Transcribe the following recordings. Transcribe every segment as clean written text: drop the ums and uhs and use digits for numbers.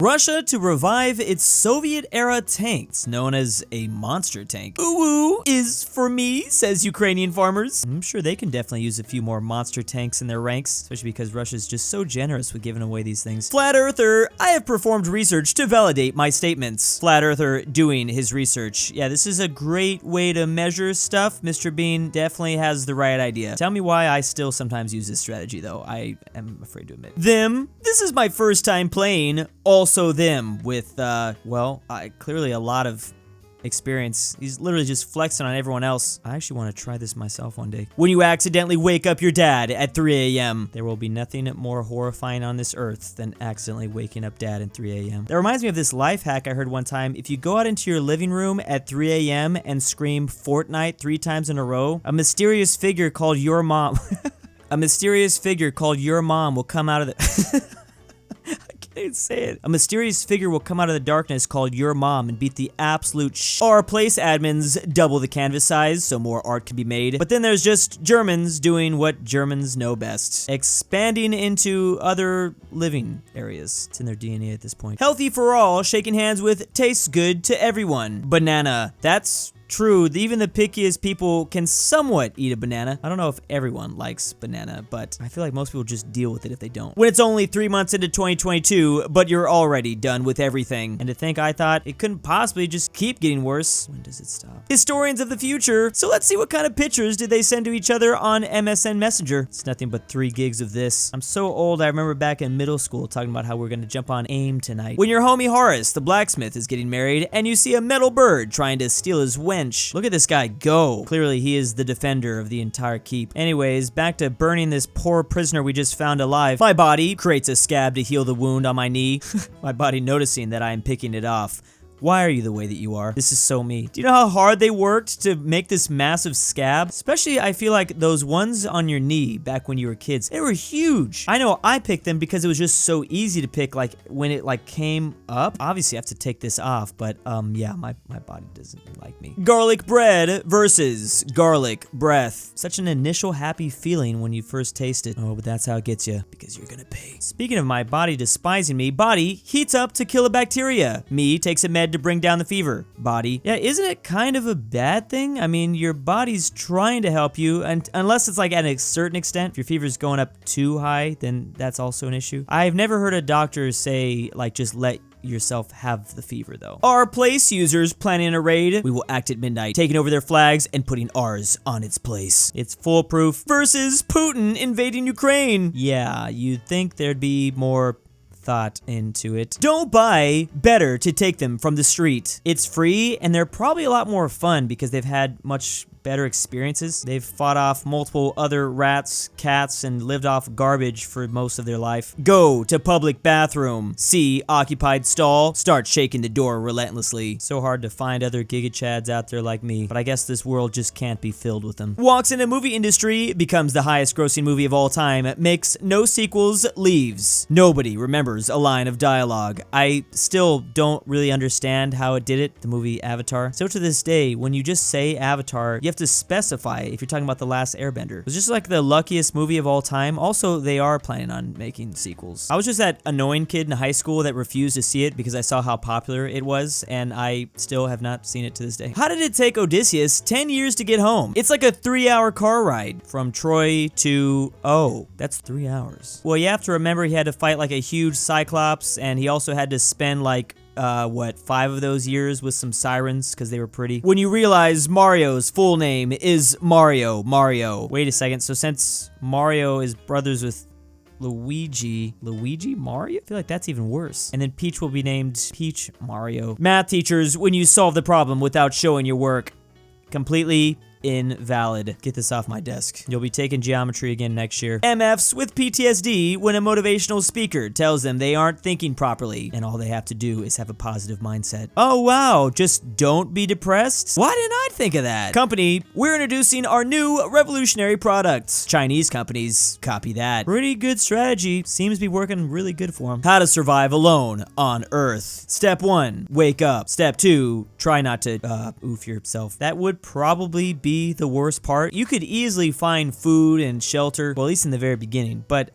Russia to revive its Soviet-era tanks, known as a monster tank. Ooh, is for me, says Ukrainian farmers. I'm sure they can definitely use a few more monster tanks in their ranks, especially because Russia's just so generous with giving away these things. Flat Earther, I have performed research to validate my statements. Flat Earther doing his research. Yeah, this is a great way to measure stuff. Mr. Bean definitely has the right idea. Tell me why I still sometimes use this strategy, though. I am afraid to admit. Them, this is my first time playing. Also them with, clearly a lot of experience. He's literally just flexing on everyone else. I actually want to try this myself one day. When you accidentally wake up your dad at 3 a.m. There will be nothing more horrifying on this earth than accidentally waking up dad at 3 a.m. That reminds me of this life hack I heard one time. If you go out into your living room at 3 a.m. and scream Fortnite 3 times in a row, a mysterious figure called your mom a mysterious figure called your mom will come out of the say it. A mysterious figure will come out of the darkness called your mom and beat the absolute Our place admins double the canvas size so more art can be made. But then there's just Germans doing what Germans know best. Expanding into other living areas. It's in their DNA at this point. Healthy for all, shaking hands with tastes good to everyone. Banana. That's true, even the pickiest people can somewhat eat a banana. I don't know if everyone likes banana, but I feel like most people just deal with it if they don't. When it's only 3 months into 2022, but you're already done with everything. And to think I thought it couldn't possibly just keep getting worse. When does it stop? Historians of the future. So let's see what kind of pictures did they send to each other on MSN Messenger. It's nothing but 3 gigs of this. I'm so old, I remember back in middle school talking about how we're gonna jump on AIM tonight. When your homie Horace, the blacksmith, is getting married, and you see a metal bird trying to steal his wench. Look at this guy go. Clearly he is the defender of the entire keep. Anyways, back to burning this poor prisoner we just found alive. My body creates a scab to heal the wound on my knee. My body noticing that I am picking it off. Why are you the way that you are? This is so me. Do you know how hard they worked to make this massive scab? Especially, I feel like those ones on your knee back when you were kids, they were huge. I know I picked them because it was just so easy to pick, like when it like came up. Obviously, I have to take this off, but yeah, my body doesn't like me. Garlic bread versus garlic breath. Such an initial happy feeling when you first taste it. Oh, but that's how it gets you, because you're gonna pay. Speaking of my body despising me, body heats up to kill a bacteria. Me takes a med to bring down the fever. Body. Yeah, isn't it kind of a bad thing? I mean, your body's trying to help you, and unless it's like at a certain extent, if your fever's going up too high, then that's also an issue. I've never heard a doctor say, like, just let yourself have the fever, though. Our place users planning a raid. We will act at midnight, taking over their flags and putting ours on its place. It's foolproof. Versus Putin invading Ukraine. Yeah, you'd think there'd be more thought into it. Don't buy, better to take them from the street. It's free and they're probably a lot more fun because they've had much better experiences. They've fought off multiple other rats, cats, and lived off garbage for most of their life. Go to public bathroom. See occupied stall. Start shaking the door relentlessly. So hard to find other gigachads out there like me, but I guess this world just can't be filled with them. Walks in a movie industry, becomes the highest grossing movie of all time, makes no sequels, leaves. Nobody remembers a line of dialogue. I still don't really understand how it did it, the movie Avatar. So to this day, when you just say Avatar, you have to specify if you're talking about The Last Airbender. It was just like the luckiest movie of all time. Also, they are planning on making sequels. I was just that annoying kid in high school that refused to see it because I saw how popular it was, and I still have not seen it to this day. How did it take Odysseus 10 years to get home? It's like a 3-hour car ride from Troy to... Oh, that's 3 hours. Well, you have to remember he had to fight like a huge cyclops, and he also had to spend like 5 of those years with some sirens because they were pretty. When you realize Mario's full name is Mario. Wait a second, so since Mario is brothers with Luigi Mario? I feel like that's even worse. And then Peach will be named Peach Mario. Math teachers, when you solve the problem without showing your work, completely invalid. Get this off my desk. You'll be taking geometry again next year. MFs with PTSD when a motivational speaker tells them they aren't thinking properly and all they have to do is have a positive mindset. Oh wow, just don't be depressed? Why didn't I think of that? Company, we're introducing our new revolutionary products. Chinese companies, copy that. Pretty good strategy. Seems to be working really good for them. How to survive alone on Earth. Step 1, wake up. Step 2, try not to oof yourself. That would probably be the worst part. You could easily find food and shelter, well, at least in the very beginning, but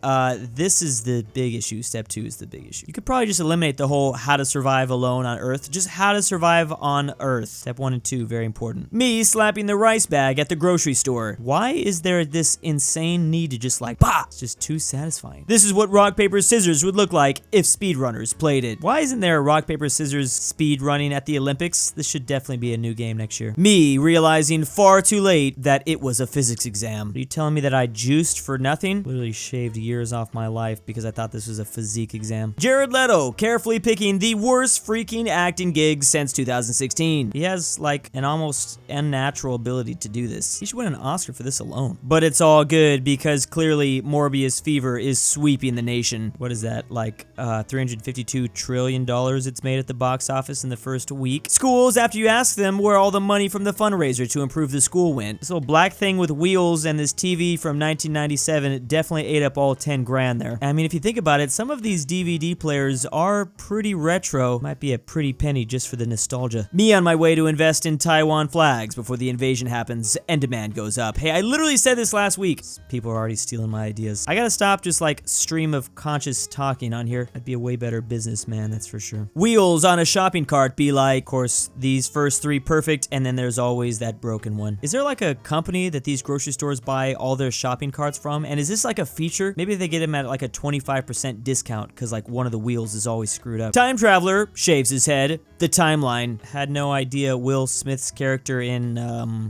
this is the big issue. Step 2 is the big issue. You could probably just eliminate the whole how to survive alone on Earth. Just how to survive on Earth. Step 1 and 2, very important. Me slapping the rice bag at the grocery store. Why is there this insane need to just like, bah! It's just too satisfying. This is what rock, paper, scissors would look like if speedrunners played it. Why isn't there a rock, paper, scissors speed running at the Olympics? This should definitely be a new game next year. Me realizing far too late that it was a physics exam. Are you telling me that I juiced for nothing? Literally shaved years off my life because I thought this was a physique exam. Jared Leto carefully picking the worst freaking acting gig since 2016. He has like an almost unnatural ability to do this. He should win an Oscar for this alone. But it's all good because clearly Morbius Fever is sweeping the nation. What is that? Like $352 trillion it's made at the box office in the first week. Schools, after you ask them where all the money from the fundraiser to improve the school went. This little black thing with wheels and this TV from 1997, it definitely ate up all 10 grand there. I mean, if you think about it, some of these DVD players are pretty retro. Might be a pretty penny just for the nostalgia. Me on my way to invest in Taiwan flags before the invasion happens and demand goes up. Hey, I literally said this last week. People are already stealing my ideas. I gotta stop just like stream of conscious talking on here. I'd be a way better businessman, that's for sure. Wheels on a shopping cart be like, of course, these first 3 perfect, and then there's always that broken one. Is there like a company that these grocery stores buy all their shopping carts from? And is this like a feature? Maybe they get them at like a 25% discount because like one of the wheels is always screwed up. Time traveler shaves his head. The timeline. Had no idea Will Smith's character in,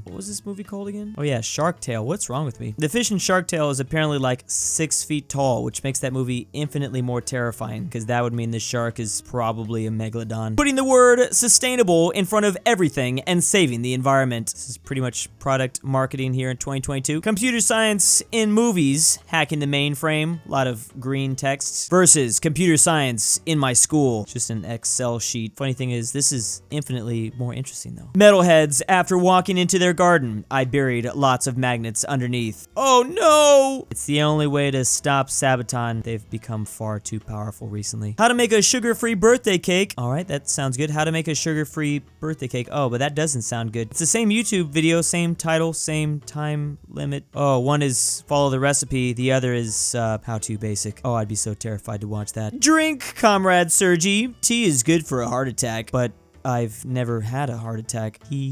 what was this movie called again? Oh yeah, Shark Tale. What's wrong with me? The fish in Shark Tale is apparently like 6 feet tall, which makes that movie infinitely more terrifying because that would mean the shark is probably a megalodon. Putting the word sustainable in front of everything and saving the environment. This is pretty much product marketing here in 2022. Computer science in movies, hacking the mainframe, a lot of green texts, versus computer science in my school, just an Excel sheet. Funny thing is, this is infinitely more interesting though. Metalheads, after walking into their garden, I buried lots of magnets underneath. Oh no! It's the only way to stop Sabaton. They've become far too powerful recently. How to make a sugar-free birthday cake. All right, that sounds good. How to make a sugar-free birthday cake. Oh, but that doesn't sound good. It's the same YouTube video, same title, same time limit. Oh, one is follow the recipe. The other is how to basic. Oh, I'd be so terrified to watch that. Drink, Comrade Sergi. Tea is good for a heart attack, but I've never had a heart attack. You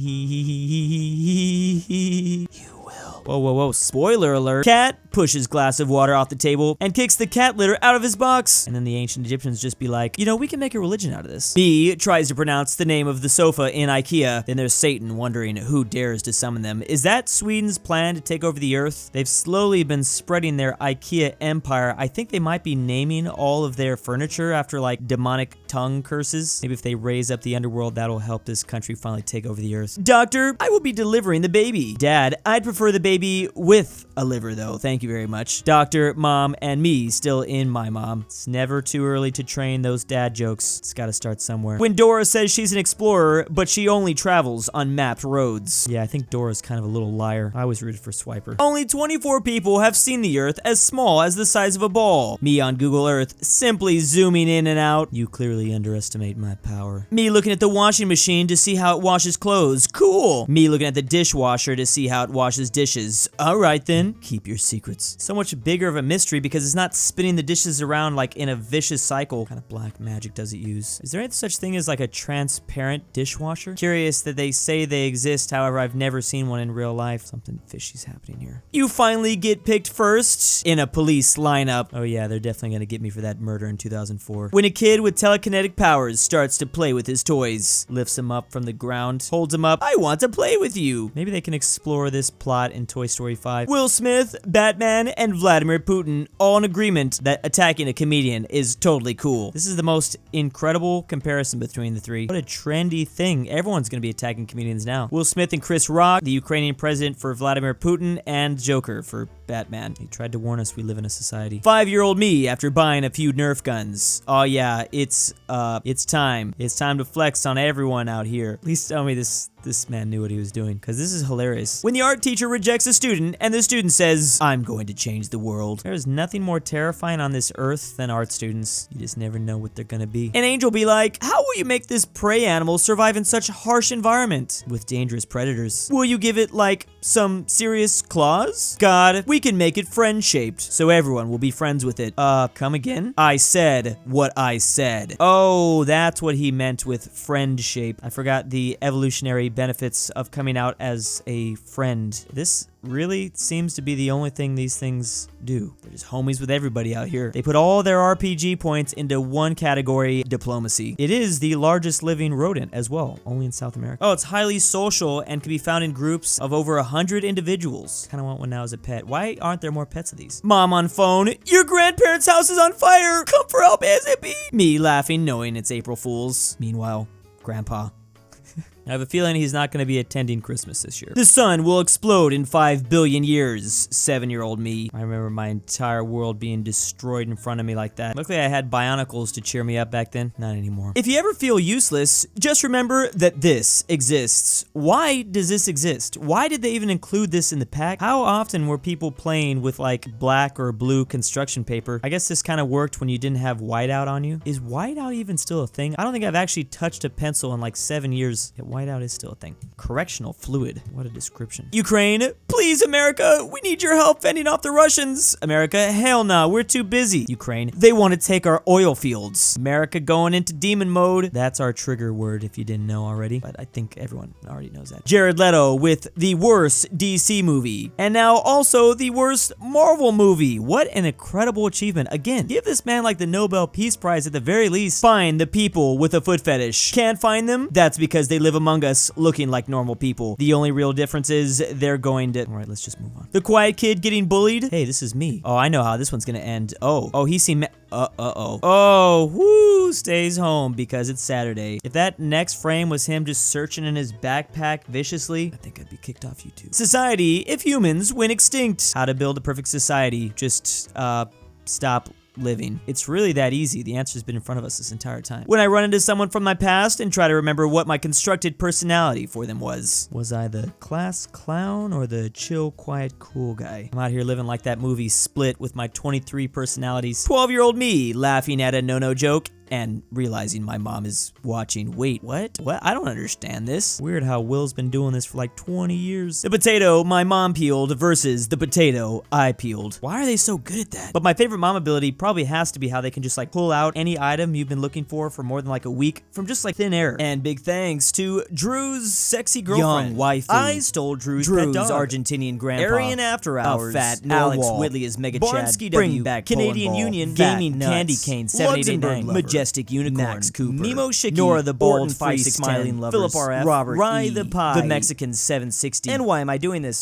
will. Whoa, whoa, whoa. Spoiler alert. Cat pushes glass of water off the table and kicks the cat litter out of his box. And then the ancient Egyptians just be like, you know, we can make a religion out of this. B tries to pronounce the name of the sofa in IKEA. Then there's Satan wondering who dares to summon them. Is that Sweden's plan to take over the earth? They've slowly been spreading their IKEA empire. I think they might be naming all of their furniture after like demonic tongue curses. Maybe if they raise up the underworld, that'll help this country finally take over the earth. Doctor, I will be delivering the baby. Dad, I'd prefer the baby with a liver though. Thank you very much. Doctor, mom, and me still in my mom. It's never too early to train those dad jokes. It's gotta start somewhere. When Dora says she's an explorer, but she only travels on mapped roads. Yeah, I think Dora's kind of a little liar. I was rooted for Swiper. Only 24 people have seen the earth as small as the size of a ball. Me on Google Earth, simply zooming in and out. You clearly underestimate my power. Me looking at the washing machine to see how it washes clothes. Cool. Me looking at the dishwasher to see how it washes dishes. Alright then, keep your secrets. So much bigger of a mystery because it's not spinning the dishes around like in a vicious cycle. What kind of black magic does it use? Is there any such thing as like a transparent dishwasher? Curious that they say they exist, however I've never seen one in real life. Something fishy's happening here. You finally get picked first in a police lineup. Oh yeah, they're definitely gonna get me for that murder in 2004. When a kid with telekinetic powers starts to play with his toys, lifts him up from the ground, holds him up, I want to play with you. Maybe they can explore this plot in Toy Story 5. Will Smith, Batman, and Vladimir Putin all in agreement that attacking a comedian is totally cool. This is the most incredible comparison between the three. What a trendy thing. Everyone's gonna be attacking comedians now. Will Smith and Chris Rock, the Ukrainian president for Vladimir Putin, and Joker for Batman. He tried to warn us we live in a society. 5-year-old me after buying a few Nerf guns. Oh yeah, it's It's time. It's time to flex on everyone out here. Please tell me this man knew what he was doing, because this is hilarious. When the art teacher rejects a student and the student says, I'm going to change the world. There's nothing more terrifying on this earth than art students. You just never know what they're gonna be. An angel be like, how will you make this prey animal survive in such a harsh environment with dangerous predators? Will you give it, like, some serious claws? God, we can make it friend-shaped, so everyone will be friends with it. Come again? I said what I said. Oh, that's what he meant with friend-shape. I forgot the evolutionary benefits of coming out as a friend. This really seems to be the only thing these things do. They're just homies with everybody out here. They put all their RPG points into one category, diplomacy. It is the largest living rodent as well, only in South America. Oh, it's highly social and can be found in groups of over 100 individuals. Kind of want one now as a pet. Why aren't there more pets of these? Mom on phone, your grandparents' house is on fire. Come for help ASAP. Me laughing, knowing it's April Fool's. Meanwhile, Grandpa. I have a feeling he's not going to be attending Christmas this year. The sun will explode in 5 billion years, 7-year-old me. I remember my entire world being destroyed in front of me like that. Luckily, I had bionicles to cheer me up back then. Not anymore. If you ever feel useless, just remember that this exists. Why does this exist? Why did they even include this in the pack? How often were people playing with like black or blue construction paper? I guess this kind of worked when you didn't have whiteout on you. Is whiteout even still a thing? I don't think I've actually touched a pencil in like 7 years. Whiteout is still a thing. Correctional fluid. What a description. Ukraine, please, America, we need your help fending off the Russians. America, hell no, we're too busy. Ukraine, they want to take our oil fields. America going into demon mode. That's our trigger word if you didn't know already, but I think everyone already knows that. Jared Leto with the worst DC movie, and now also the worst Marvel movie. What an incredible achievement. Again, give this man like the Nobel Peace Prize at the very least. Find the people with a foot fetish. Can't find them? That's because they live among us looking like normal people. The only real difference is they're going to... Alright, let's just move on. The quiet kid getting bullied? Hey, this is me. Oh, I know how this one's gonna end. Oh, he seemed... whoo, stays home because it's Saturday. If that next frame was him just searching in his backpack viciously, I think I'd be kicked off YouTube. Society, if humans went extinct. How to build a perfect society. Just, stop living. It's really that easy. The answer's been in front of us this entire time. When I run into someone from my past and try to remember what my constructed personality for them was I the class clown or the chill, quiet, cool guy? I'm out here living like that movie Split with my 23 personalities. 12-year-old me laughing at a no-no joke and realizing my mom is watching. Wait, what? What? I don't understand this. Weird how Will's been doing this for like 20 years. The potato my mom peeled versus the potato I peeled. Why are they so good at that? But my favorite mom ability probably has to be how they can just like pull out any item you've been looking for more than like a week from just like thin air. And big thanks to Drew's sexy girlfriend. Young waifu. I stole Drew's pet dog. Argentinian grandpa. aPhatNarwhal. aPhatNarwhal. Alex Whitley is Mega Barnsky W. Bringbackpolandball. Canadian Union. Gaming Candy Cane 789. Majestic Unicorn, Max Cooper, Mimoshiki, Nora the Bold, Ortin 5 Smiling Lovers, Philipp RF, Robert RyeThePie, E, the Mexican 760. And why am I doing this?